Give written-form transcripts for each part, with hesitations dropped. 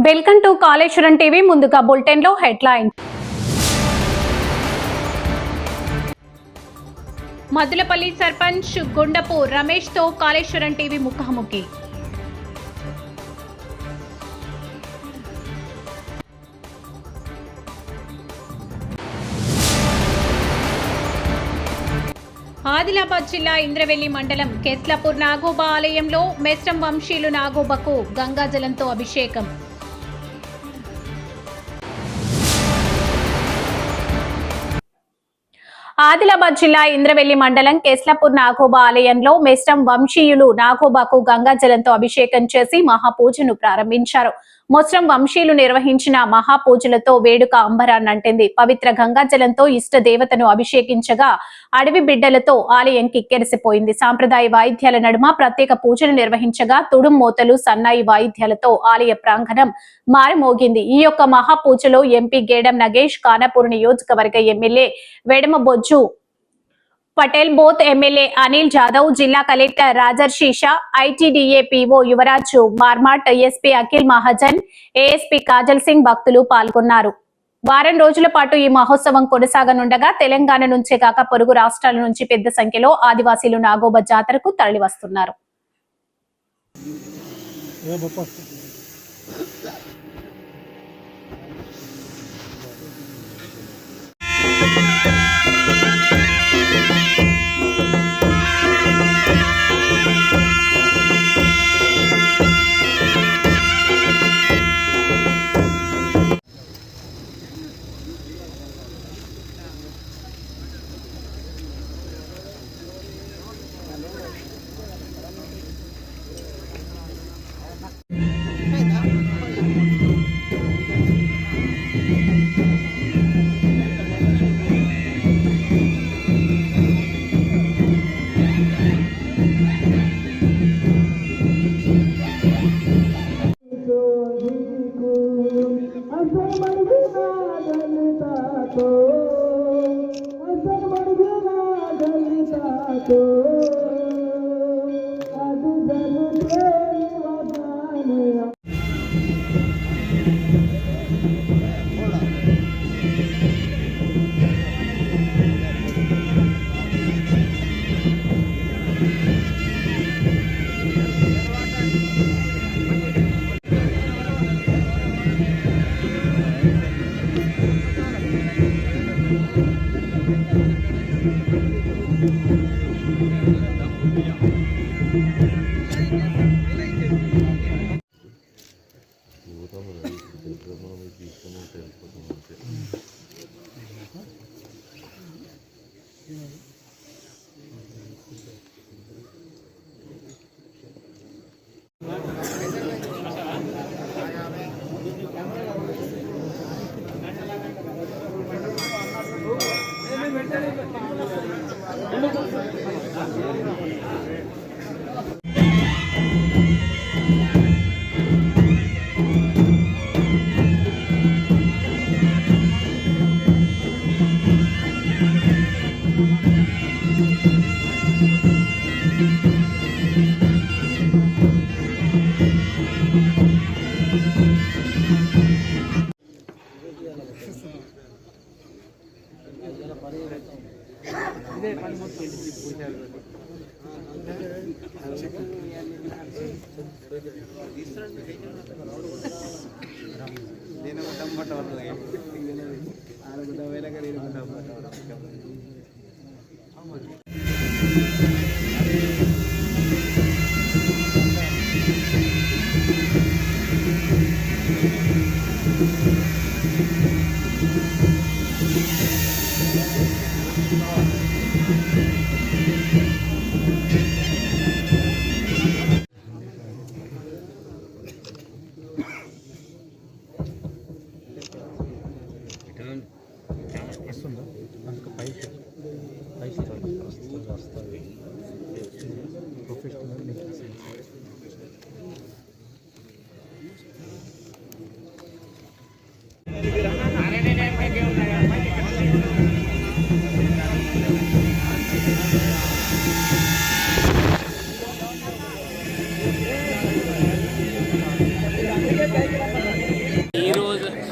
Welcome to Kaleshwaram TV. ముందుగా bulletin లో headline. Maddulapalli sarpanch Gundapu Ramesh తో కాళేశ్వరం టీవీ ముఖాముఖి. ఆదిలాబాద్ జిల్లా ఇంద్రవెల్లి మండలం కేస్లాపూర్ నాగోబా ఆలయంలో మెస్రం వంశీయులు నాగోబాకు గంగాజలంతో అభిషేకం. ఆదిలాబాద్ జిల్లా ఇంద్రవెల్లి మండలం కేస్లాపూర్ నాగోబా ఆలయంలో మెస్రం వంశీయులు నాగోబాకు గంగాజలంతో అభిషేకం చేసి మహాపూజను ప్రారంభించారు. మొస్రం వంశీయులు నిర్వహించిన మహాపూజలతో వేడుక అంబరాన్నంటింది. పవిత్ర గంగాజలంతో ఇష్ట దేవతను అభిషేకించగా అడవి బిడ్డలతో ఆలయం కిక్కెరిసిపోయింది. సాంప్రదాయ వాయిద్యాల నడుమ ప్రత్యేక పూజలు నిర్వహించగా తుడుం మోతలు సన్నాయి వాయిద్యాలతో ఆలయ ప్రాంగణం మారుమోగింది. ఈ యొక్క మహాపూజలో ఎంపీ గేడం నగేష్, ఖానాపూర్ నియోజకవర్గ ఎమ్మెల్యే వెడమబొజ్జు పటేల్, బోత్ ఎమ్మెల్యే అనిల్ జాదవ్, జిల్లా collector Rajarshi Shah, ITDA PO Yuvaraju Marmat, SP Akhil Mahajan, ASP Kajal Singh భక్తులు పాల్గొన్నారు. వారం రోజుల పాటు ఈ మహోత్సవం కొనసాగనుండగా తెలంగాణ నుంచే కాక పొరుగు రాష్ట్రాల నుంచి పెద్ద సంఖ్యలో ఆదివాసీలు నాగోబా జాతరకు తరలివస్తున్నారు.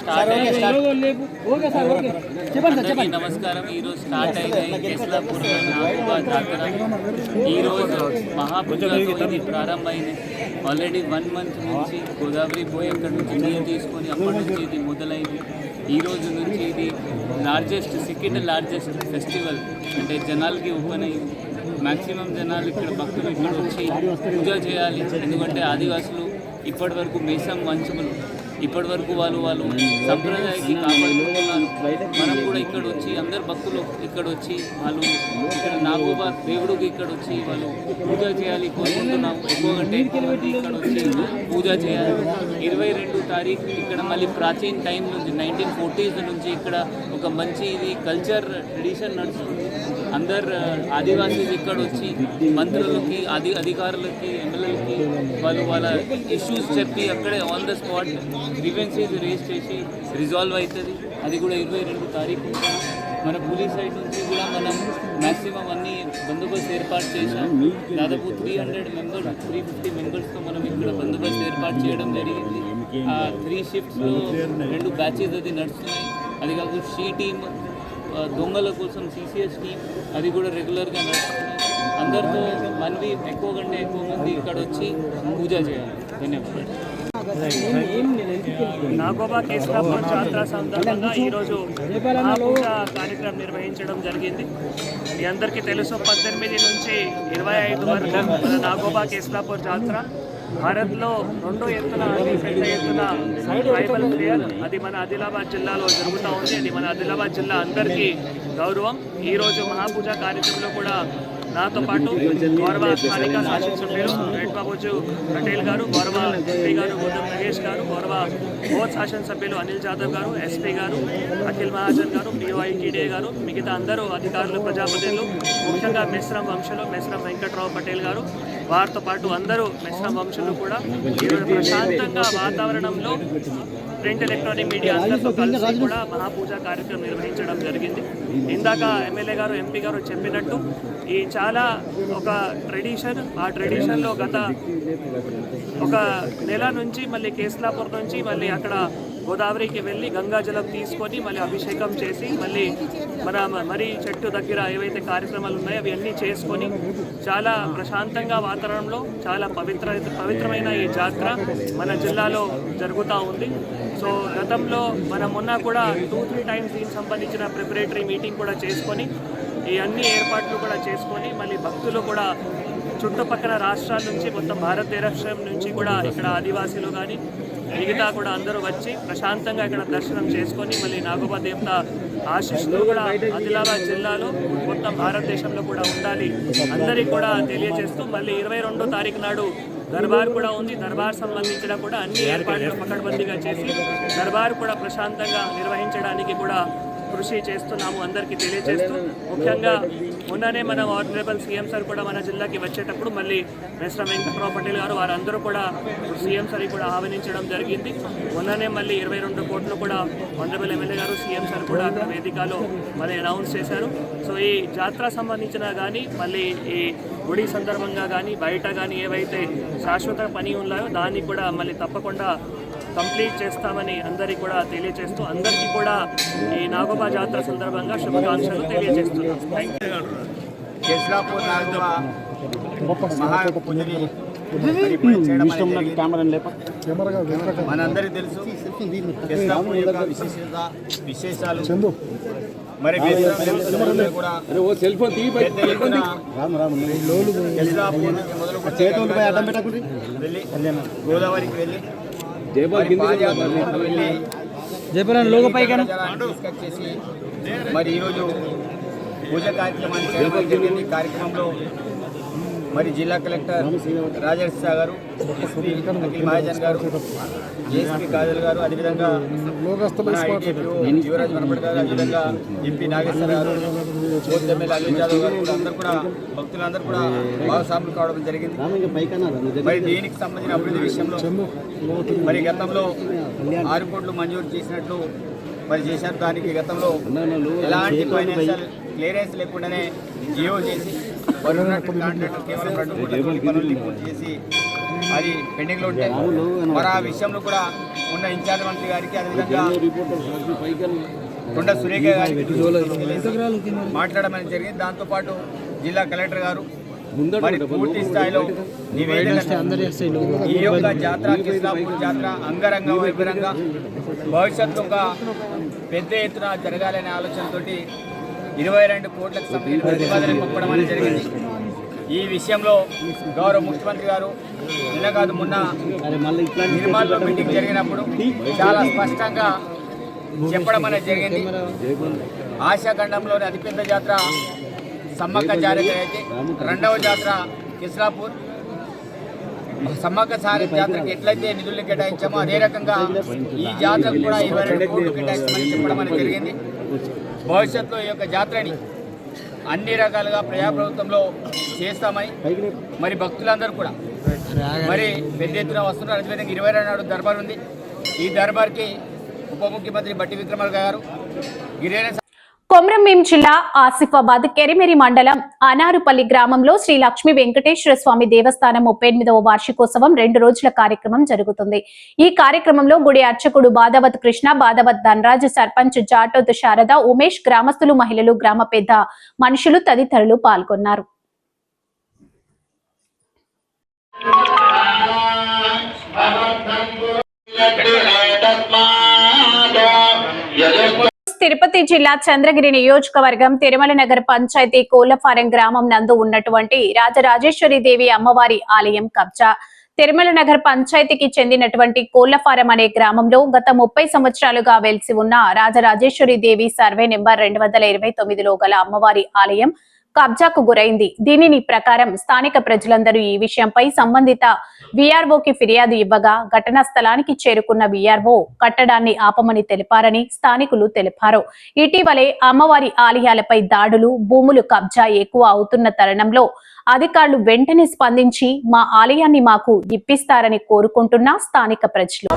స్టార్ట్ అందరికీ నమస్కారం. ఈరోజు స్టార్ట్ అయిన కేస్లాపూర్ నాగోబా జాతర ఈరోజు మహాపూజతో ఇది ప్రారంభమైంది. ఆల్రెడీ 1 మంత్ నుంచి గోదావరి పోయి అక్కడి నుంచి నీరు తీసుకొని అప్పటి నుంచి ఇది మొదలైంది. ఈ రోజు నుంచి ఇది సెకండ్ లార్జెస్ట్ ఫెస్టివల్, అంటే జనాలకి ఓపెన్ అయింది. మ్యాక్సిమం జనాలు ఇక్కడ భక్తులు ఇక్కడ వచ్చి పూజ చేయాలి. ఎందుకంటే ఆదివాసులు ఇప్పటి వరకు మేసం వంశములు ఇప్పటి వరకు వాళ్ళు సంప్రదాయానికి కాపాడుకుంటున్నారు. మనం కూడా ఇక్కడ వచ్చి అందరు భక్తులు ఇక్కడ వచ్చి వాళ్ళు ఇక్కడ నాగోబా దేవుడికి ఇక్కడ వచ్చి వాళ్ళు పూజ చేయాలి కోరుకుంటున్నాం. ఎక్కువగా ఇక్కడ వచ్చి పూజ చేయాలి. 22 తారీఖు ఇక్కడ మళ్ళీ ప్రాచీన టైం నుంచి 1940s నుంచి ఇక్కడ ఒక మంచి ఇది కల్చర్ ట్రెడిషన్ నడుస్తుంది. అందరు ఆదివాసీలు ఇక్కడ వచ్చి మంత్రులకి అధికారులకి ఎమ్మెల్యేలకి వాళ్ళ ఇష్యూస్ చెప్పి అక్కడే on the spot grievances raise చేసి రిజాల్వ్ అవుతుంది. అది కూడా 22 తారీఖు మన పోలీస్ సైడ్ నుంచి కూడా మనం మ్యాక్సిమం అన్ని బందోబస్తు ఏర్పాటు చేశాం. దాదాపు 350 మెంబర్స్తో మనం ఇక్కడ బందోబస్తు ఏర్పాటు చేయడం జరిగింది. 3 షిఫ్ట్స్లో 2 బ్యాచెస్ అది నడుస్తున్నాయి. అది కాకుండా షీ టీమ్ దొంగల కోసం సిసిఎస్ టీం అది కూడా రెగ్యులర్గా నడుస్తున్నాయి. అందరితో మనవి ఎక్కువ కంటే ఎక్కువ మంది ఇక్కడ వచ్చి పూజ చేయాలి. ధన్యవాదాలు. నాగోబా కేస్లాపూర్ జాతర సందర్భంగా ఈరోజు మహాపూజ కార్యక్రమం నిర్వహించడం జరిగింది. మీ అందరికీ తెలుసు 18 నుంచి 25 వరకు మన నాగోబా కేస్లాపూర్ జాతర భారత్లో రెండో ఎత్తున పెద్ద ఎత్తున ట్రైబల్ ఫేర్ అది మన ఆదిలాబాద్ జిల్లాలో జరుగుతూ ఉంది. అది మన ఆదిలాబాద్ జిల్లా అందరికీ గౌరవం. ఈరోజు మహాపూజ కార్యక్రమంలో కూడా నాతో పాటు గౌరవ స్థానిక శాసనసభ్యులు రెడ్బాబుజు పటేల్ గారు, గౌరవ ఎంపీ గారు గౌతమ్ నగేష్ గారు, గౌరవ బోధ్ శాసనసభ్యులు అనిల్ జాదవ్ గారు, ఎస్పీ గారు అఖిల్ మహాజన్ గారు, పిఓఐ టీడీఏ గారు, మిగతా అందరూ అధికారులు, ప్రజాప్రతినిధులు, ముఖ్యంగా మెస్రం వంశంలో మెస్రం వెంకట్రావు పటేల్ గారు, వారితో పాటు అందరూ మెస్రం వంశులు కూడా ఈరోజు ప్రశాంతంగా వాతావరణంలో ప్రింట్ ఎలక్ట్రానిక్ మీడియా అందరితో కలిసి కూడా మహాపూజ కార్యక్రమం నిర్వహించడం జరిగింది. ఇందాక ఎమ్మెల్యే గారు, ఎంపీ గారు చెప్పినట్టు ఈ చాలా ఒక ట్రెడిషన్. ఆ ట్రెడిషన్లో గత ఒక నెల నుంచి మళ్ళీ కేస్లాపూర్ నుంచి మళ్ళీ అక్కడ గోదావరికి వెళ్ళి గంగా జలం తీసుకొని మళ్ళీ అభిషేకం చేసి మళ్ళీ మన మరీ చెట్టు దగ్గర ఏవైతే కార్యక్రమాలు ఉన్నాయో అవి అన్నీ చేసుకొని చాలా ప్రశాంతంగా వాతావరణంలో చాలా పవిత్రమైన ఈ జాతర మన జిల్లాలో జరుగుతూ ఉంది. సో గతంలో మనం మొన్న కూడా 2-3 టైమ్స్ దీనికి సంబంధించిన ప్రిపరేటరీ మీటింగ్ కూడా చేసుకొని ఈ అన్ని ఏర్పాట్లు కూడా చేసుకొని మళ్ళీ భక్తులు కూడా చుట్టుపక్కల రాష్ట్రాల నుంచి మొత్తం భారతదేశం నుంచి కూడా ఇక్కడ ఆదివాసీలు కానీ మిగతా కూడా అందరూ వచ్చి ప్రశాంతంగా ఇక్కడ దర్శనం చేసుకొని మళ్ళీ నాగోబా దేవత ఆశీస్సులు కూడా ఆదిలాబాద్ జిల్లాలో మొత్తం భారతదేశంలో కూడా ఉండాలి అందరికీ కూడా తెలియజేస్తూ మళ్ళీ 22వ తారీఖు నాడు దర్బార్ కూడా ఉంది. దర్బార్ సంబంధించిన కూడా అన్ని ఏర్పాట్లు పకడ్బందీగా చేసి దర్బార్ కూడా ప్రశాంతంగా నిర్వహించడానికి కూడా కృషి చేస్తున్నాము అందరికీ తెలియజేస్తూ, ముఖ్యంగా మొన్ననే మన ఆనరబుల్ సీఎం సార్ కూడా మన జిల్లాకి వచ్చేటప్పుడు మళ్ళీ మెస్రం వెంకట్రావు పటేల్ గారు వారందరూ కూడా సీఎం సార్ కూడా ఆహ్వానించడం జరిగింది. మొన్ననే మళ్ళీ 22 కోట్లు కూడా ఆనరబుల్ ఎమ్మెల్యే గారు, సీఎం సార్ కూడా అక్కడ వేదికలో మళ్ళీ అనౌన్స్ చేశారు. సో ఈ జాతర సంబంధించిన కానీ మళ్ళీ ఈ గుడి సందర్భంగా కానీ బయట కానీ ఏవైతే శాశ్వత పని ఉన్నాయో దాన్ని కూడా మళ్ళీ తప్పకుండా కంప్లీట్ చేస్తామని అందరికీ కూడా తెలియజేస్తూ అందరికీ కూడా ఈ నాగోబా జాతర సందర్భంగా శుభాకాంక్షలు తెలియజేస్తున్నాం. కేస్లాపూర్ నాగోబా మహాపూజని మనందరికీ తెలుసు. కేస్లాపూర్ యొక్క విశేషాలు మరి కూడా వెళ్ళి గోదావరికి వెళ్ళి తీసుకొచ్చేసి మరి ఈరోజు పూజ కార్యక్రమాన్ని చేయడం జరిగింది. ఈ కార్యక్రమంలో మరి జిల్లా కలెక్టర్ రాజర్షా గారు, ఎస్పీ అఖిల్ మహాజన్ గారు, ఏఎస్పీ కాజల్ గారు, అదేవిధంగా యువరాజ్ వనపడి గారు, అదేవిధంగా ఎంపీ నాగేశ్వర గారు, బోధ్ ఎమ్మెల్యే అనిల్ జాదవ్ గారు కూడా అందరూ కూడా భక్తులందరూ కూడా భాగస్వాములు కావడం జరిగింది. మరి దీనికి సంబంధించిన అభివృద్ధి విషయంలో మరి గతంలో 6 కోట్లు మంజూరు చేసినట్లు మరి చేశారు. దానికి గతంలో ఎలాంటి ఫైనాన్షియల్ క్లియరెన్స్ లేకుండానే జియో చేసి మరి ఉన్నటువంటి కాంట్రాక్టర్ కేవలం 2 కోట్ల పనులు పూర్తి చేసి అది పెండింగ్లో ఉంటే మరి ఆ విషయంలో కూడా ఉన్న ఇన్ఛార్జ్ మంత్రి గారికి అదేవిధంగా కొండ సురేఖ గారికి మాట్లాడమని జరిగింది. దాంతోపాటు జిల్లా కలెక్టర్ గారు మరి పూర్తి స్థాయిలో నివేదిక ఈ యొక్క జాతర కిస్లాపూర్ జాతర అంగరంగ వైభవంగా భవిష్యత్తు ఒక పెద్ద ఎత్తున జరగాలనే ఆలోచనతో 22 కోట్లకు సంబంధించిన ప్రతిపాదన పంపడం అనేది జరిగింది. ఈ విషయంలో గౌరవ ముఖ్యమంత్రి గారు నిన్న కాదు మొన్న నిర్మాణంలో మీటింగ్ జరిగినప్పుడు చాలా స్పష్టంగా చెప్పడం అనేది జరిగింది. ఆసియాఖండంలోని అతిపెద్ద జాతర సమ్మక్క జాతర అయితే రెండవ జాతర కిస్లాపూర్. సమ్మక్క జాతరకి ఎట్లయితే నిధులు కేటాయించామో అదే రకంగా ఈ జాతరకు కూడా 22 కోట్లు కేటాయించమని చెప్పడం అనేది జరిగింది. భవిష్యత్తులో ఈ యొక్క జాతరని అన్ని రకాలుగా ప్రజాప్రభుత్వంలో చేస్తామని మరి భక్తులందరూ కూడా మరి పెద్ద ఎత్తున వస్తున్నారు. అదేవిధంగా 22 నాడు దర్బార్ ఉంది. ఈ దర్బార్కి ఉప ముఖ్యమంత్రి బట్టి విక్రమార్క గారు గిరిజన కొమరంభీం జిల్లా ఆసిఫాబాద్ కెరిమెరి మండలం అనారుపల్లి గ్రామంలో శ్రీ లక్ష్మీ వెంకటేశ్వర స్వామి దేవస్థానం 38వ వార్షికోత్సవం 2 రోజుల కార్యక్రమం జరుగుతుంది. ఈ కార్యక్రమంలో గుడి అర్చకుడు బాదావత్ కృష్ణ, బాదావత్ ధనరాజ్, సర్పంచ్ జాటోత్ శారద, ఉమేష్, గ్రామస్తులు, మహిళలు, గ్రామ పెద్ద మనుషులు తదితరులు పాల్గొన్నారు. తిరుపతి జిల్లా చంద్రగిరి నియోజకవర్గం తిరుమల నగర్ పంచాయతీ కోళ్లఫారం గ్రామం నందు ఉన్నటువంటి రాజరాజేశ్వరి దేవి అమ్మవారి ఆలయం కబ్జా. తిరుమల నగర్ పంచాయతీకి చెందినటువంటి కోళ్లఫారం అనే గ్రామంలో గత 30 సంవత్సరాలుగా వెలిసి ఉన్న రాజరాజేశ్వరి దేవి సర్వే నెంబర్ 229లో గల అమ్మవారి ఆలయం కబ్జాకు గురైంది. దీనిని ప్రకారం స్థానిక ప్రజలందరూ ఈ విషయంపై సంబంధిత వీఆర్ఓకి ఫిర్యాదు ఇవ్వగా ఘటనా స్థలానికి చేరుకున్న వీఆర్ఓ కట్టడాన్ని ఆపమని తెలిపారని స్థానికులు తెలిపారు. ఇటీవలే అమ్మవారి ఆలయాలపై దాడులు, భూములు కబ్జా ఎక్కువ అవుతున్న తరుణంలో అధికారులు వెంటనే స్పందించి మా ఆలయాన్ని మాకు ఇప్పిస్తారని కోరుకుంటున్న స్థానిక ప్రజలు.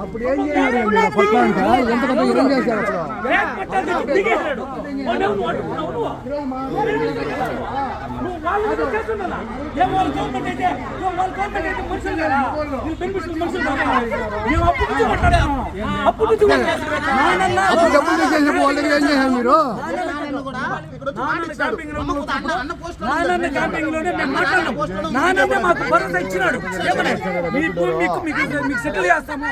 అప్పుడు ఏం చేయాలి? పట్ల ఎంత ఏం చేశారు? మీరు మాకు భరోసా ఇచ్చినాడు. మీకు సెటిల్ చేస్తాము.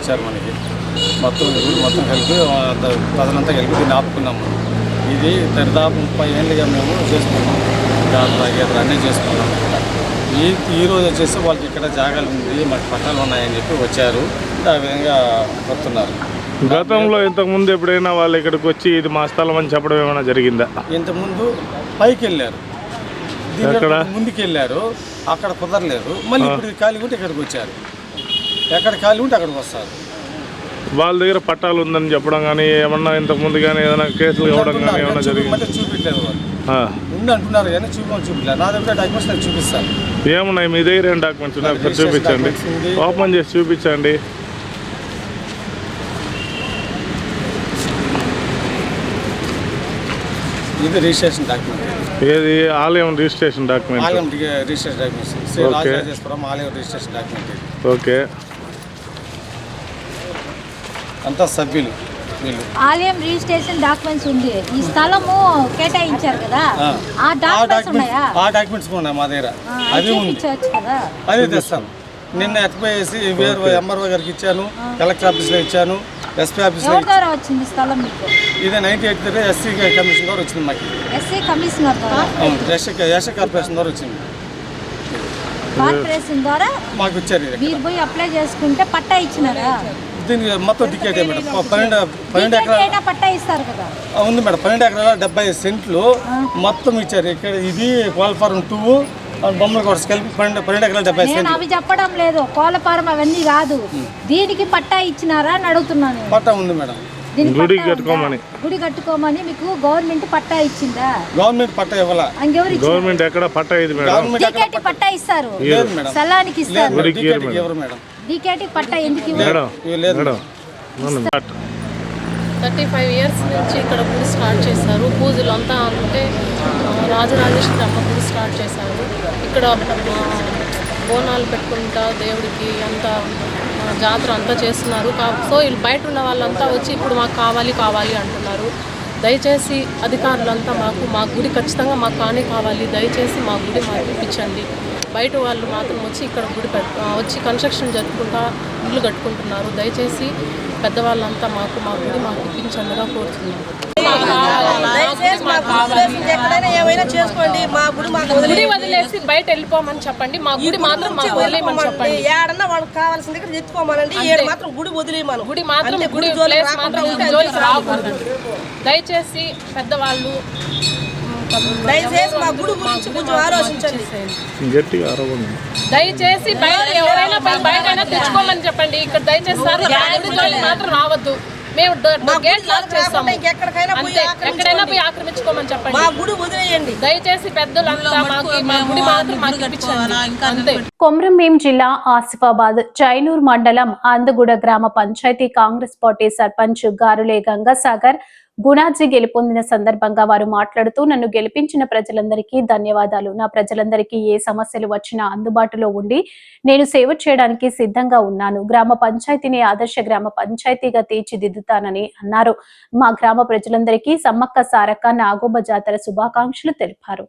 ఇచ్చారు మనకి. మొత్తం ఊరు మొత్తం కలిపి ప్రజలంతా కలిపి దీన్ని ఆపుకున్నాము. ఇది దాదాపు 30 ఏళ్ళుగా మేము చేసుకున్నాం. జాతర గీతర అన్నీ చేసుకున్నాం. ఈరోజు వచ్చేసి వాళ్ళకి ఇక్కడ జాగాలు ఉంది, మాకు పట్టాలు ఉన్నాయని చెప్పి వచ్చారు. ఆ విధంగా వస్తున్నారు. గతంలో ఇంతకుముందు ఎప్పుడైనా వాళ్ళు ఇక్కడికి వచ్చి ఇది మా స్థలం అని చెప్పడం ఏమైనా జరిగిందా? ఇంతకుముందు పైకి వెళ్ళారు, ముందుకు వెళ్ళారు, అక్కడ కుదరలేదు. మళ్ళీ ఇప్పుడు ఖాళీ ఉంటే ఇక్కడికి వచ్చారు. ఎక్కడ ఖాళీ ఉంటే అక్కడికి వస్తారు. వాళ్ళ దగ్గర పట్టాలు ఉందని చెప్పడం కానీ ఏమన్నా ఇంతకుముందు కానీ ఏదైనా కేసులు ఇవ్వడం కానీ ఏమైనా జరిగింది? చూపించలేదు వాళ్ళు. ఉంది అంటున్నారు కానీ చూపించలేదు. నా దగ్గర డాక్యుమెంట్స్ నాకు చూపిస్తాను. ఏమున్నాయి మీ దగ్గర? ఏం డాక్యుమెంట్స్ ఉన్నాయి ఒకసారి చూపించండి. ఓపెన్ చేసి చూపించండి. ఇది రిజిస్ట్రేషన్ డాక్యుమెంట్. ఏది? ఆలయం రిజిస్ట్రేషన్ డాక్యుమెంట్. ఆలయం రిజిస్ట్రేషన్ డాక్యుమెంట్స్. శ్రీ రాజరాజేశ్వరం ఆలయం రిజిస్ట్రేషన్ డాక్యుమెంట్. ఓకే. అంతా సభ్యులు వీళ్ళు. ఆలయం రిజిస్ట్రేషన్ డాక్యుమెంట్స్ ఉంది. ఈ స్థలము కేటాయించారు కదా, ఆ డాక్యుమెంట్స్ ఉన్నాయా? ఆ డాక్యుమెంట్స్ ఉన్నాయి మా దగ్గర. అది ఉంది కదా, అదే తెస్తాను. నిన్న ఎత్తుపోయేసి వేరు ఎంఆర్ఓ గారికి ఇచ్చాను, కలెక్టర్ ఆఫీస్లో ఇచ్చాను, ఎస్పీ ఆఫీస్లో. ఎవరి ద్వారా వచ్చింది స్థలం మీకు? ఇది 98 ఎస్సీ కమిషన్ ద్వారా వచ్చింది మాకు. ఎస్సీ కమిషనర్ ద్వారా? ఎస్సీ కార్పొరేషన్ ద్వారా వచ్చింది. కార్పొరేషన్ ద్వారా మాకు ఇచ్చారు. మీరు పోయి అప్లై చేసుకుంటే పట్టా ఇచ్చినారా? దీనికి మొత్తం టికెట్ మేడం. 12 ఎకరాల పట్టా ఇస్తారు కదా. ఉంది మేడం. 12 ఎకరాల 70 సెంట్లు మొత్తం ఇచ్చారు. ఇక్కడ ఇది కోల్ఫారం 2 బొమ్మల కోర్స్ కలిపి 12 ఎకరాల 70 సెంట్లు. అవి చెప్పడం లేదు, కోలపారం అవన్నీ కాదు. దీనికి పట్టా ఇచ్చినారా అని అడుగుతున్నాను. పట్టా ఉంది మేడం. గుడి కట్టుకోమని మీకు గవర్నమెంట్ పట్టా ఇచ్చిందా? గవర్నమెంట్ పట్టా ఇవ్వాలా? గవర్నమెంట్ ఎక్కడ పట్టా ఇది మేడం? డీకేటీ పట్టా ఇస్తారు, లేదు మేడం. స్థలానికి ఇస్తారు. ఎవరు మేడం? డీకేటీ పట్టా ఎందుకు ఇవ్వరు? లేదు. 35 ఇయర్స్ నుంచి ఇక్కడ గుడి స్టార్ట్ చేశారు. పూజలు అంతా అంటే రాజరాజేశ్వరి అమ్మ గుడి స్టార్ట్ చేశారు. ఇక్కడ బోనాలు పెట్టుకుంటా దేవుడికి అంతా జాతర అంతా చేస్తున్నారు. సో వీళ్ళు బయట ఉన్న వాళ్ళంతా వచ్చి ఇప్పుడు మాకు కావాలి అంటున్నారు. దయచేసి అధికారులంతా మా గుడి ఖచ్చితంగా మాకు కావాలి, దయచేసి మా గుడి మాకు ఇప్పించండి. బయట వాళ్ళు మాత్రం వచ్చి ఇక్కడ గుడి వచ్చి కన్స్ట్రక్షన్ జరుపుకుంటా ఇల్లు కట్టుకుంటున్నారు. దయచేసి పెద్దవాళ్ళంతా మా గుడి మాకు ఇప్పించండిగా కోరుతున్నాం. గుడి వదిలేసి బయట వెళ్ళిపోమని చెప్పండి. మా గుడి మాత్రం మాకు వదిలేయమని చెప్పండి. ఏడన్నా వాళ్ళకి కావాల్సింది ఇక్కడ తెచ్చుకోమనండి. మాత్రం గుడి వదిలేయమను. గుడి మాత్రం గుడి ప్లేస్ మాత్రం జోలికి రాకూడదు. దయచేసి పెద్దవాళ్ళు దయచేసి మా గుడి గురించి కొంచెం ఆలోచించండి. దయచేసి బయట ఎవరైనా బయట తెచ్చుకోమని చెప్పండి. ఇక్కడ దయచేసి సార్ మాత్రం రావద్దు. మేము గేట్ లాక్ చేస్తాము. ఎక్కడైనా పోయి ఆక్రమించుకోమని చెప్పండి. మా గుడి వదిలేయండి. దయచేసి పెద్దలంతా మా గుడి మాత్రం మాకు ఇప్పించండి. కొమరంభీం జిల్లా ఆసిఫాబాద్ చైనూర్ మండలం అందుగూడ గ్రామ పంచాయతీ కాంగ్రెస్ పార్టీ సర్పంచ్ గారులే గంగాసాగర్ గుణాజీ గెలుపొందిన సందర్భంగా వారు మాట్లాడుతూ, నన్ను గెలిపించిన ప్రజలందరికీ ధన్యవాదాలు. నా ప్రజలందరికీ ఏ సమస్యలు వచ్చినా అందుబాటులో ఉండి నేను సేవ చేయడానికి సిద్ధంగా ఉన్నాను. గ్రామ పంచాయతీని ఆదర్శ గ్రామ పంచాయతీగా తీర్చిదిద్దుతానని అన్నారు. మా గ్రామ ప్రజలందరికీ సమ్మక్క సారక్క నాగోబ జాతర శుభాకాంక్షలు తెలిపారు.